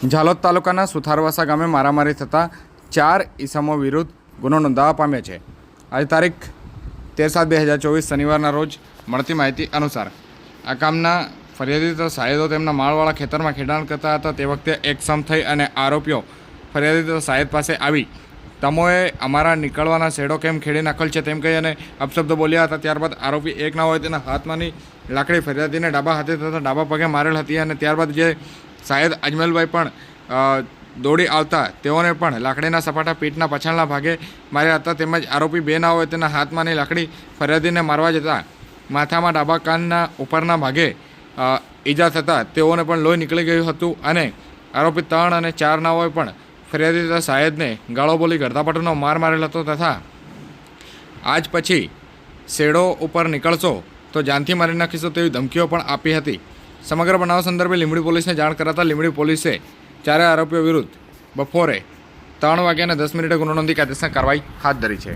ઝાલોદ તાલુકાના સુથારવાસા ગામે મારામારી થતાં 4 ઈસમો વિરુદ્ધ ગુનો નોંધાવા પામ્યો છે. આજે તારીખ 13/7/2024 શનિવારના રોજ મળતી માહિતી અનુસાર આ કામના ફરિયાદી સાહેદો તેમના માળવાળા ખેતરમાં ખેડાણ કરતા હતા. તે વખતે એકસમ થઈ અને આરોપીઓ ફરિયાદી સાહેદ પાસે આવી તમોએ અમારા નીકળવાના શેડો કેમ ખેડી નાખેલ છે તેમ કહી અને અપશબ્દો બોલ્યા હતા. ત્યારબાદ આરોપી એક ના હોય તેના હાથમાંની લાકડી ફરિયાદીને ડાબા હાથે તથા ડાબા પગે મારેલ હતી અને ત્યારબાદ જે સાહેદ અજમલભાઈ પણ દોડી આવતા તેઓને પણ લાકડીના સપાટા પીઠના પાછળના ભાગે માર્યા હતા. તેમજ આરોપી બે ના હોય તેના હાથમાંની લાકડી ફરિયાદીને મારવા જતાં માથામાં ડાબા કાનના ઉપરના ભાગે ઈજા થતાં તેઓને પણ લોહી નીકળી ગયું હતું અને આરોપી 3 અને 4 ના હોય પણ ફરિયાદી તથા સાહેદને ગાળો બોલી ગરદાપટનો માર મારેલ હતો તથા આજ પછી શેડો ઉપર નીકળશો તો જાનથી મારી નાખીશું તેવી ધમકીઓ પણ આપી હતી. સમગ્ર બનાવ સંદર્ભે લીંબડી પોલીસને જાણ કરાતા લીંબડી પોલીસે 4 આરોપીઓ વિરુદ્ધ બપોરે 3:10 ગુનો નોંધી કાયદેસર કાર્યવાહી હાથ ધરી છે.